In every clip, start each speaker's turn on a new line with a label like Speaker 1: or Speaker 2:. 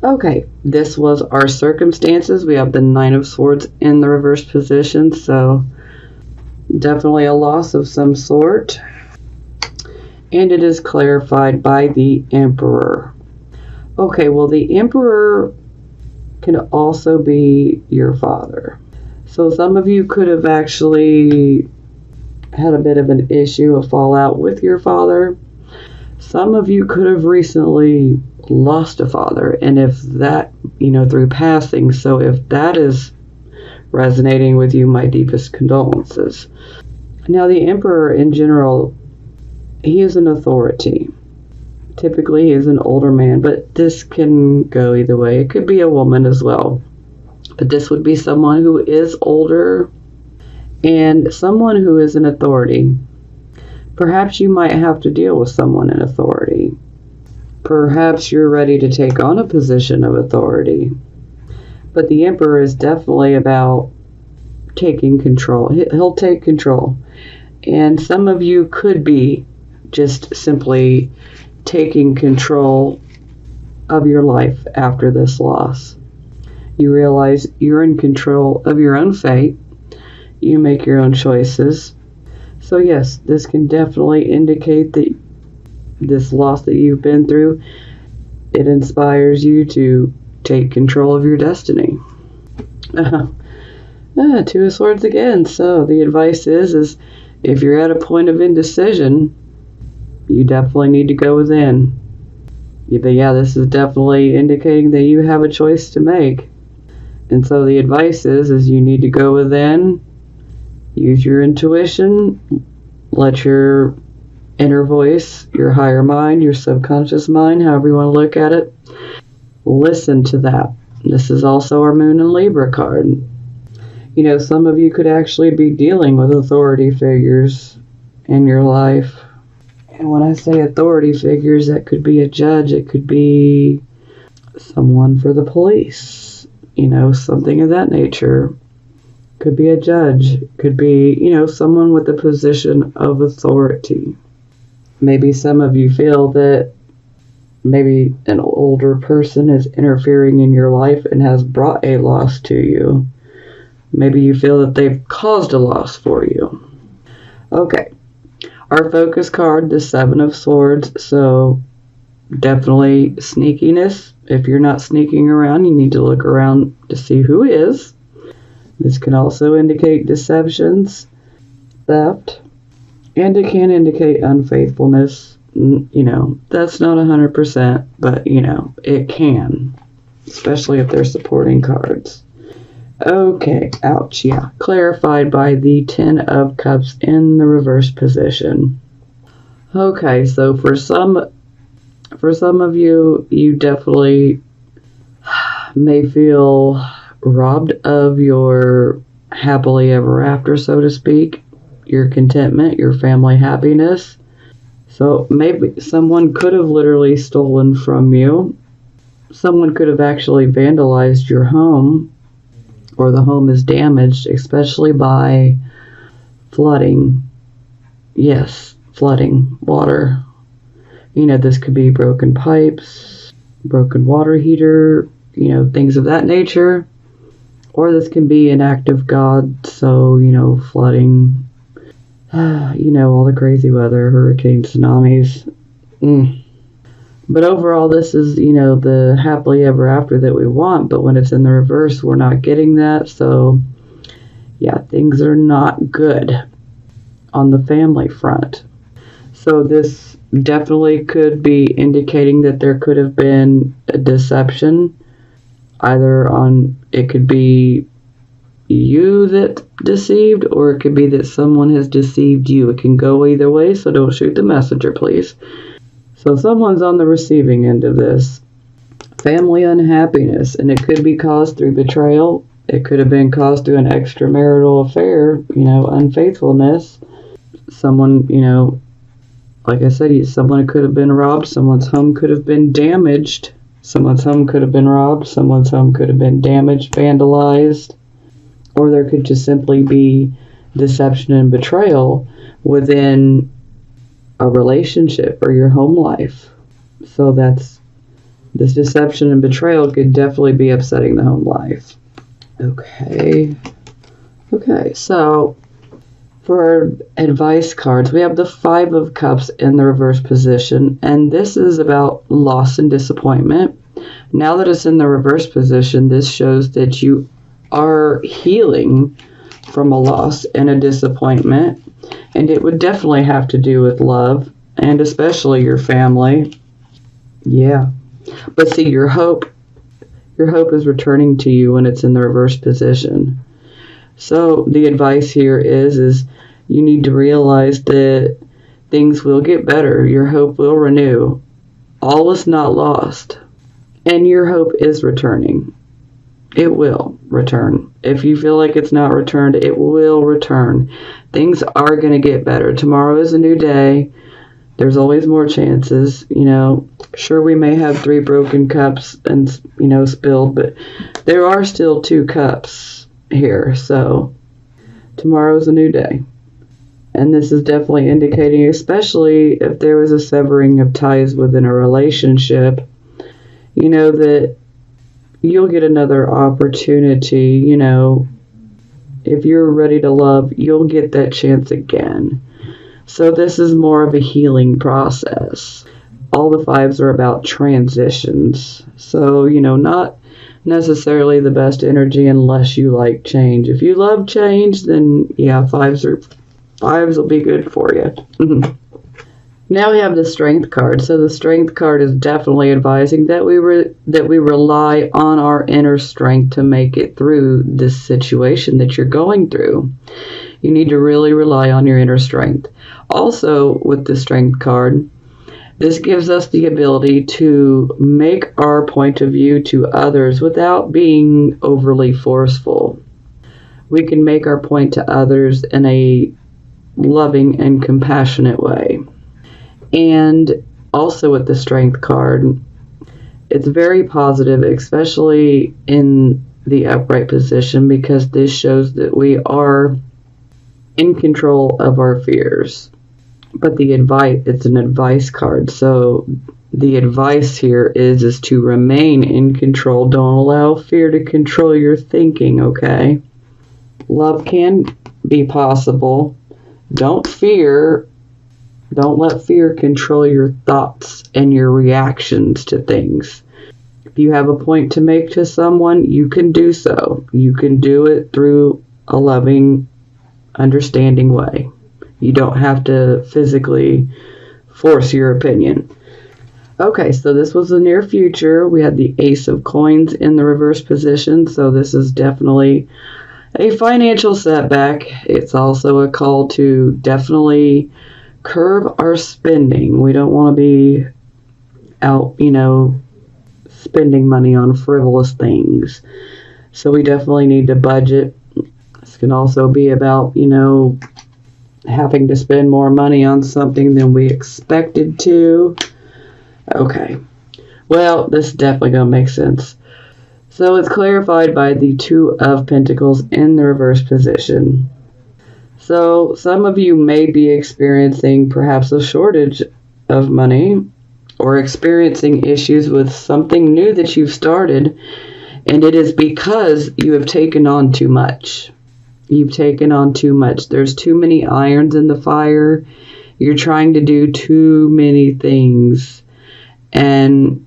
Speaker 1: Okay, this was our circumstances. We have the Nine of Swords in the reverse position, so definitely a loss of some sort. And it is clarified by the Emperor. Okay, well, the Emperor can also be your father. So some of you could have actually had a bit of an issue, a fallout with your father. Some of you could have recently lost a father, and if that, through passing, so if that is resonating with you, my deepest condolences. Now, the Emperor in general, he is an authority. Typically, he is an older man, but this can go either way. It could be a woman as well. But this would be someone who is older and someone who is an authority. Perhaps you might have to deal with someone in authority. Perhaps you're ready to take on a position of authority. But the Emperor is definitely about taking control. He'll take control. And some of you could be just simply taking control of your life after this loss. You realize you're in control of your own fate. You make your own choices. So yes, this can definitely indicate that this loss that you've been through, it inspires you to take control of your destiny. Two of Swords again. So the advice is if you're at a point of indecision, you definitely need to go within. But yeah, this is definitely indicating that you have a choice to make. And so the advice is you need to go within, use your intuition, let your inner voice, your higher mind, your subconscious mind, however you want to look at it, listen to that. This is also our Moon and Libra card. Some of you could actually be dealing with authority figures in your life. And when I say authority figures, that could be a judge, it could be someone for the police, something of that nature. Could be a judge, could be, someone with a position of authority. Maybe some of you feel that maybe an older person is interfering in your life and has brought a loss to you. Maybe you feel that they've caused a loss for you. Okay. Our focus card, the Seven of Swords, so definitely sneakiness. If you're not sneaking around, you need to look around to see who is. This can also indicate deceptions, theft, and it can indicate unfaithfulness. That's not 100%, but, it can, especially if they're supporting cards. Okay, ouch, yeah. Clarified by the Ten of Cups in the reverse position. Okay, so for some of you, you definitely may feel robbed of your happily ever after, so to speak, your contentment, your family happiness. So maybe someone could have literally stolen from you. Someone could have actually vandalized your home, or the home is damaged, especially by flooding. Yes, flooding, water. This could be broken pipes, broken water heater, things of that nature. Or this can be an act of God, so, flooding, all the crazy weather, hurricanes, tsunamis. But overall, this is, the happily ever after that we want, but when it's in the reverse, we're not getting that. So, yeah, things are not good on the family front. So this definitely could be indicating that there could have been a deception. It could be you that deceived, or it could be that someone has deceived you. It can go either way, so don't shoot the messenger, please. So someone's on the receiving end of this. Family unhappiness, and it could be caused through betrayal. It could have been caused through an extramarital affair, unfaithfulness. Someone, like I said, someone could have been robbed. Someone's home could have been damaged. Someone's home could have been robbed. Someone's home could have been damaged, vandalized. Or there could just simply be deception and betrayal within a relationship or your home life. So that's This deception and betrayal could definitely be upsetting the home life. Okay, so for our advice cards, we have the Five of Cups in the reverse position, and this is about loss and disappointment. Now that it's in the reverse position, this shows that you are healing from a loss and a disappointment, and it would definitely have to do with love, and especially your family. Yeah. But see, your hope is returning to you when it's in the reverse position. So the advice here is you need to realize that things will get better. Your hope will renew. All is not lost. And your hope is returning. It will return. If you feel like it's not returned, it will return. Things are going to get better. Tomorrow is a new day. There's always more chances. Sure, we may have 3 broken cups and, spilled, but there are still 2 cups here. So tomorrow's a new day. And this is definitely indicating, especially if there was a severing of ties within a relationship, that you'll get another opportunity. If you're ready to love, you'll get that chance again. So this is more of a healing process. All the 5s are about transitions. So, not necessarily the best energy unless you like change. If you love change, then yeah, 5s will be good for you. Now we have the Strength card. So the Strength card is definitely advising that we rely on our inner strength to make it through this situation that you're going through. You need to really rely on your inner strength. Also, with the Strength card, this gives us the ability to make our point of view to others without being overly forceful. We can make our point to others in a loving and compassionate way. And also with the Strength card, it's very positive, especially in the upright position, because this shows that we are in control of our fears. But it's an advice card, so the advice here is to remain in control. Don't allow fear to control your thinking, okay? Love can be possible. Don't let fear control your thoughts and your reactions to things. If you have a point to make to someone, you can do so. You can do it through a loving, understanding way. You don't have to physically force your opinion. Okay, so this was the near future. We had the Ace of Coins in the reverse position, so this is definitely a financial setback. It's also a call to definitely curb our spending. We don't want to be out, spending money on frivolous things. So we definitely need to budget. This can also be about, having to spend more money on something than we expected to. Okay. Well, this is definitely going to make sense. So it's clarified by the Two of Pentacles in the reverse position. So some of you may be experiencing perhaps a shortage of money or experiencing issues with something new that you've started, and it is because you have taken on too much. You've taken on too much. There's too many irons in the fire. You're trying to do too many things, and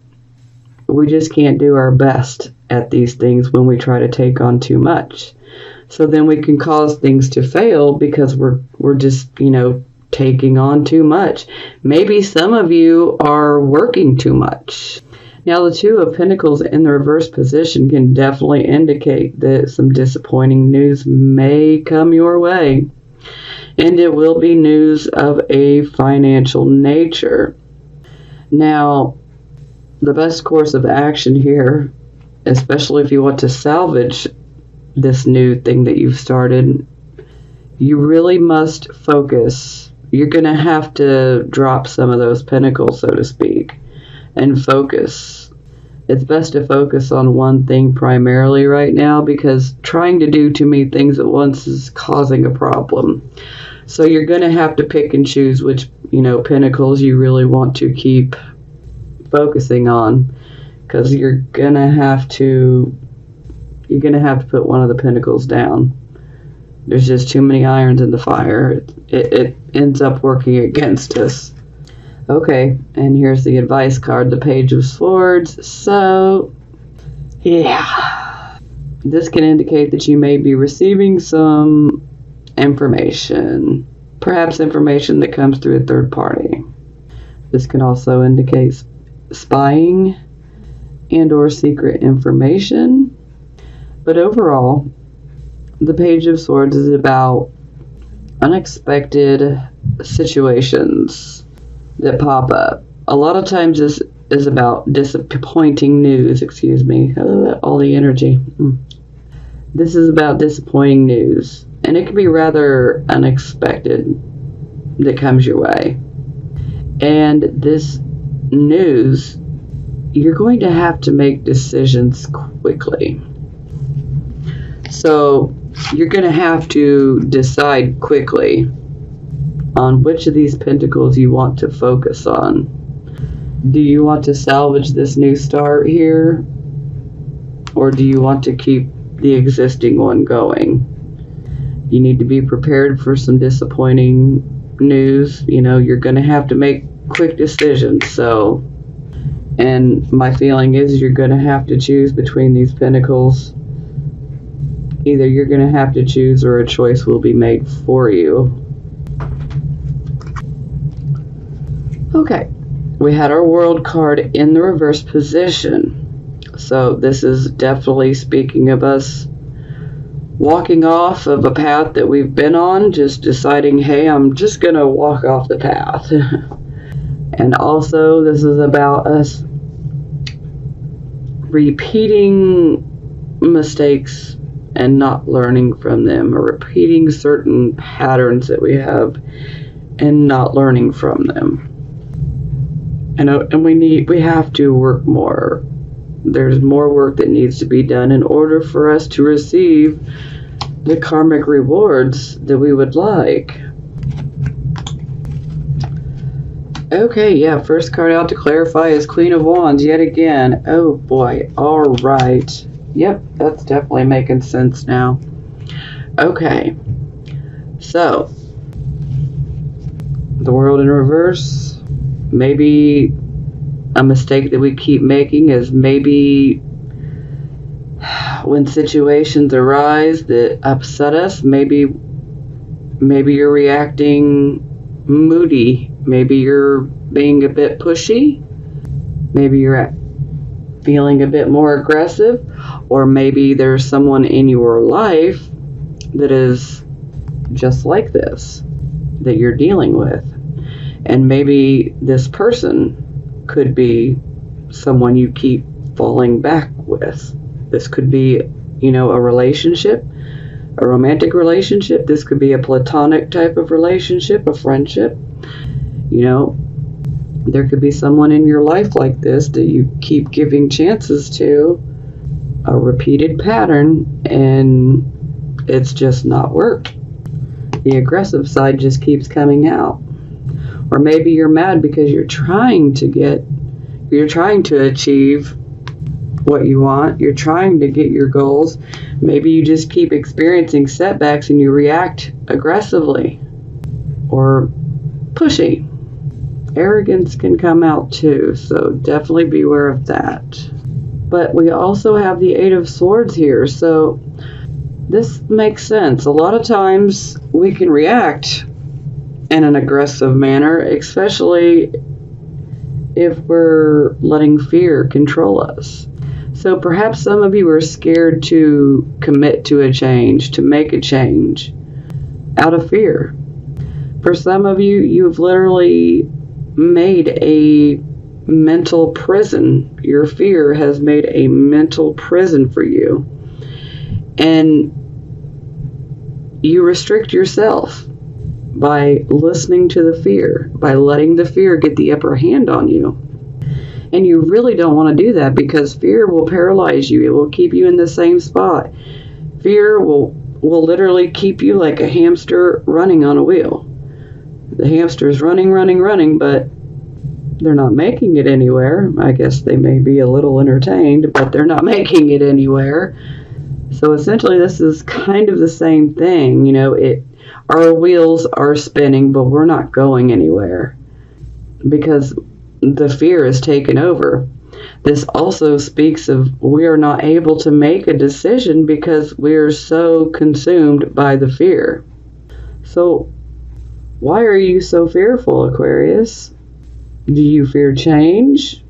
Speaker 1: we just can't do our best at these things when we try to take on too much. So then we can cause things to fail because we're just, taking on too much. Maybe some of you are working too much. Now, the Two of Pentacles in the reverse position can definitely indicate that some disappointing news may come your way. And it will be news of a financial nature. Now, the best course of action here, especially if you want to salvage this new thing that you've started, you really must focus. You're going to have to drop some of those pentacles, so to speak, and focus. It's best to focus on one thing primarily right now, because trying to do too many things at once is causing a problem. So you're going to have to pick and choose which, pentacles you really want to keep focusing on. because you're gonna have to put one of the pentacles down. There's just too many irons in the fire. It ends up working against us. Okay, and here's the advice card, the Page of Swords. So, yeah. This can indicate that you may be receiving some information. Perhaps information that comes through a third party. This can also indicate spying and or secret information. But overall, the Page of Swords is about unexpected situations that pop up. A lot of times this is about disappointing news, all the energy. This is about disappointing news, and it can be rather unexpected that comes your way. And this news, you're going to have to make decisions quickly. So you're going to have to decide quickly on which of these pentacles you want to focus on. Do you want to salvage this new start here? Or do you want to keep the existing one going? You need to be prepared for some disappointing news. You're going to have to make quick decisions. So, and my feeling is you're going to have to choose between these pentacles. Either you're going to have to choose or a choice will be made for you. Okay, we had our World card in the reverse position. So this is definitely speaking of us walking off of a path that we've been on, just deciding, hey, I'm just going to walk off the path. And also this is about us repeating mistakes and not learning from them, or repeating certain patterns that we have and not learning from them. And we have to work more. There's more work that needs to be done in order for us to receive the karmic rewards that we would like. Okay, yeah, first card out to clarify is Queen of Wands yet again. Oh boy, alright. Yep, that's definitely making sense now. Okay, so the World in reverse. Maybe a mistake that we keep making is maybe when situations arise that upset us, maybe you're reacting moody, maybe you're being a bit pushy, maybe you're feeling a bit more aggressive, or maybe there's someone in your life that is just like this that you're dealing with. And maybe this person could be someone you keep falling back with. This could be, a relationship, a romantic relationship. This could be a platonic type of relationship, a friendship. There could be someone in your life like this that you keep giving chances to, a repeated pattern, and it's just not worked. The aggressive side just keeps coming out. Or maybe you're mad because you're trying to achieve what you want. You're trying to get your goals. Maybe you just keep experiencing setbacks and you react aggressively or pushy. Arrogance can come out too, so definitely beware of that. But we also have the Eight of Swords here, so this makes sense. A lot of times we can react in an aggressive manner, especially if we're letting fear control us. So perhaps some of you are scared to commit to a change, to make a change out of fear. For some of you, you've literally made a mental prison. Your fear has made a mental prison for you. And you restrict yourself by listening to the fear, by letting the fear get the upper hand on you. And you really don't want to do that, because fear will paralyze you. It will keep you in the same spot. Fear will literally keep you like a hamster running on a wheel. The hamster is running, but They're not making it anywhere. I guess they may be a little entertained, but they're not making it anywhere. So essentially, this is kind of the same thing. Our wheels are spinning, but we're not going anywhere because the fear is taken over. This also speaks of we are not able to make a decision because we're so consumed by the fear. So why are you so fearful, Aquarius? Do you fear change?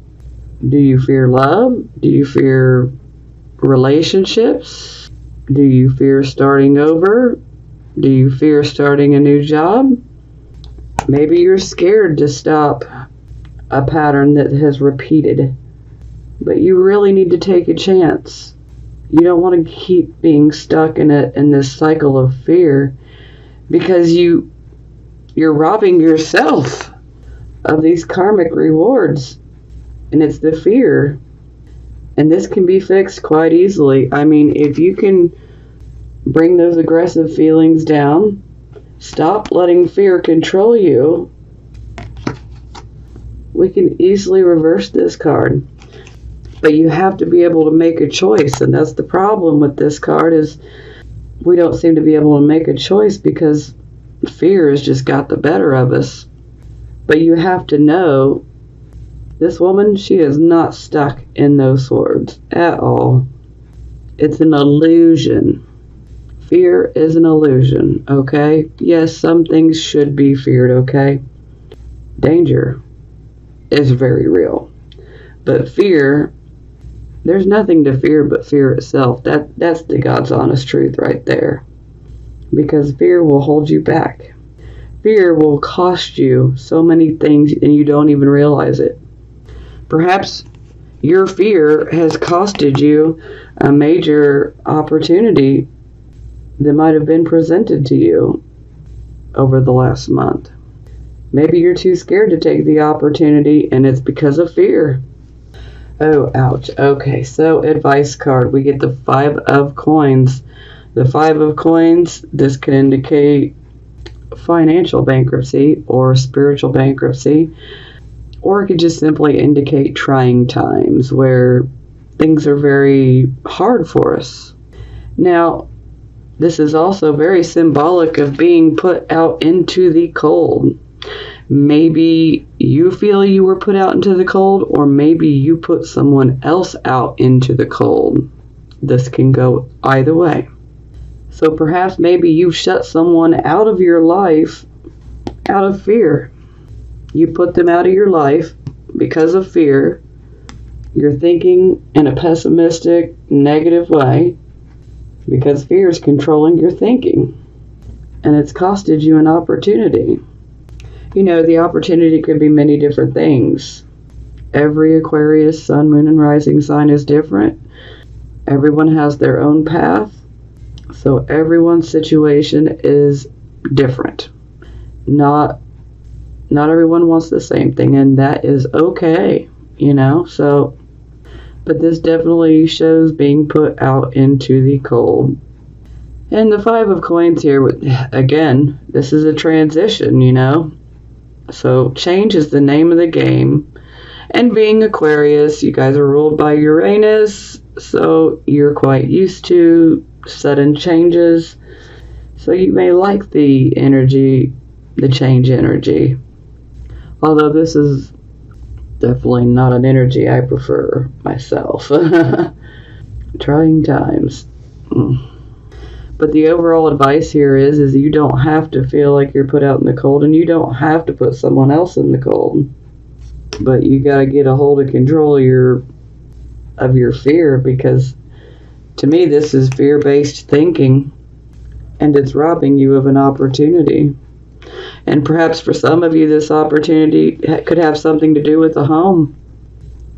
Speaker 1: Do you fear love? Do you fear relationships? Do you fear starting over? Do you fear starting a new job? Maybe you're scared to stop a pattern that has repeated, but you really need to take a chance. You don't want to keep being stuck in this cycle of fear because you're robbing yourself of these karmic rewards, and it's the fear. And this can be fixed quite easily. I mean, if you can bring those aggressive feelings down, stop letting fear control you, we can easily reverse this card. But you have to be able to make a choice, and that's the problem with this card is we don't seem to be able to make a choice because fear has just got the better of us. But you have to know this woman, she is not stuck in those swords at all. It's an illusion. Fear is an illusion, okay? Yes, some things should be feared, okay? Danger is very real. But fear, there's nothing to fear but fear itself. That's the God's honest truth right there. Because fear will hold you back. Fear will cost you so many things and you don't even realize it. Perhaps your fear has costed you a major opportunity that might have been presented to you over the last month. Maybe you're too scared to take the opportunity and it's because of fear. Oh, ouch. Okay, so advice card. We get the 5 of coins. The 5 of coins, this can indicate financial bankruptcy or spiritual bankruptcy, or it could just simply indicate trying times where things are very hard for us. Now, this is also very symbolic of being put out into the cold. Maybe you feel you were put out into the cold, or maybe you put someone else out into the cold. This can go either way. So perhaps maybe you shut someone out of your life out of fear. You put them out of your life because of fear. You're thinking in a pessimistic, negative way because fear is controlling your thinking. And it's costed you an opportunity. The opportunity could be many different things. Every Aquarius, sun, moon, and rising sign is different. Everyone has their own path. So everyone's situation is different. Not everyone wants the same thing, and that is okay, So, but this definitely shows being put out into the cold. And the 5 of coins here, again, this is a transition, So change is the name of the game. And being Aquarius, you guys are ruled by Uranus, so you're quite used to sudden changes. So you may like the energy, the change energy. Although this is definitely not an energy I prefer myself. Trying times. But the overall advice here is you don't have to feel like you're put out in the cold, and you don't have to put someone else in the cold. But you gotta get a hold of control of your fear, because to me this is fear-based thinking, and it's robbing you of an opportunity. And perhaps for some of you this opportunity could have something to do with a home.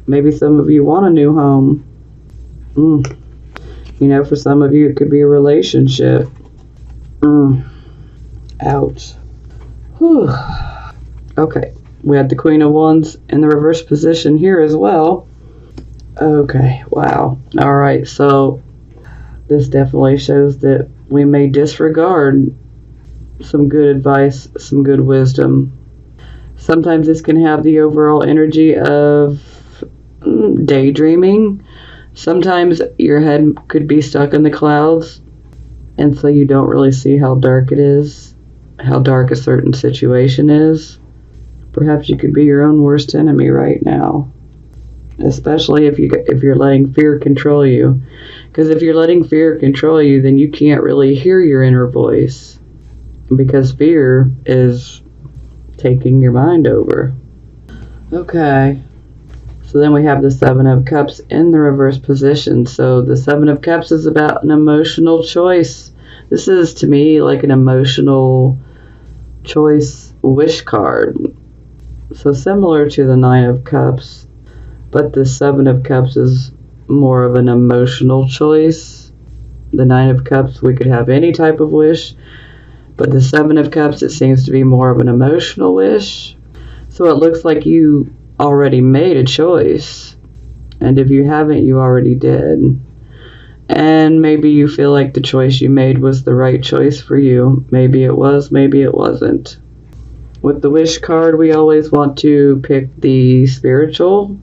Speaker 1: Maybe some of you want a new home. For some of you it could be a relationship. Ouch. Whew. Okay, we had the Queen of Wands in the reverse position here as well. Okay, wow. Alright, so this definitely shows that we may disregard some good advice, some good wisdom. Sometimes this can have the overall energy of daydreaming. Sometimes your head could be stuck in the clouds, and so you don't really see how dark it is, how dark a certain situation is. Perhaps you could be your own worst enemy right now, especially if you're letting fear control you. Because if you're letting fear control you, then you can't really hear your inner voice, because fear is taking your mind over. Okay. So then we have the Seven of Cups in the reverse position. So the Seven of Cups is about an emotional choice. This is, to me, like an emotional choice wish card. So similar to the Nine of Cups, but the Seven of Cups is more of an emotional choice. The Nine of Cups, we could have any type of wish, but the Seven of Cups, it seems to be more of an emotional wish. So it looks like you already made a choice, and if you haven't, you already did. And maybe you feel like the choice you made was the right choice for you. Maybe it was, maybe it wasn't. With the wish card, we always want to pick the spiritual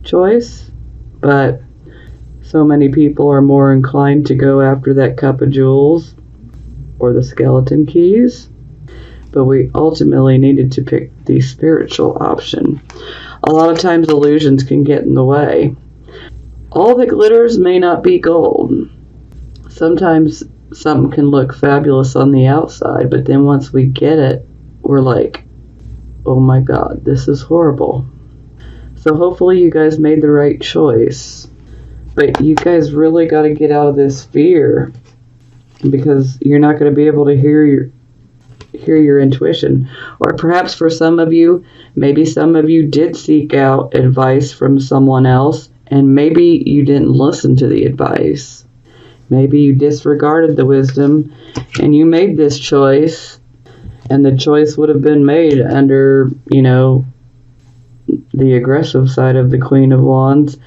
Speaker 1: choice, but so many people are more inclined to go after that Cup of Jewels or the skeleton keys. But we ultimately needed to pick the spiritual option. A lot of times illusions can get in the way. All that glitters may not be gold. Sometimes something can look fabulous on the outside, but then once we get it, we're like, oh my God, this is horrible. So hopefully you guys made the right choice. But you guys really got to get out of this fear, because you're not going to be able to hear your intuition. Or perhaps for some of you, maybe some of you did seek out advice from someone else, and maybe you didn't listen to the advice. Maybe you disregarded the wisdom and you made this choice, and the choice would have been made under, the aggressive side of the Queen of Wands,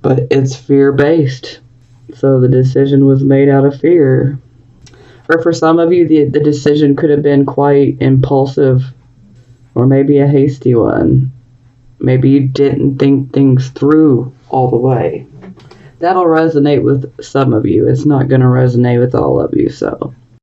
Speaker 1: but it's fear-based. So the decision was made out of fear. Or for some of you, the decision could have been quite impulsive, or maybe a hasty one. Maybe you didn't think things through all the way. That'll resonate with some of you. It's not going to resonate with all of you, so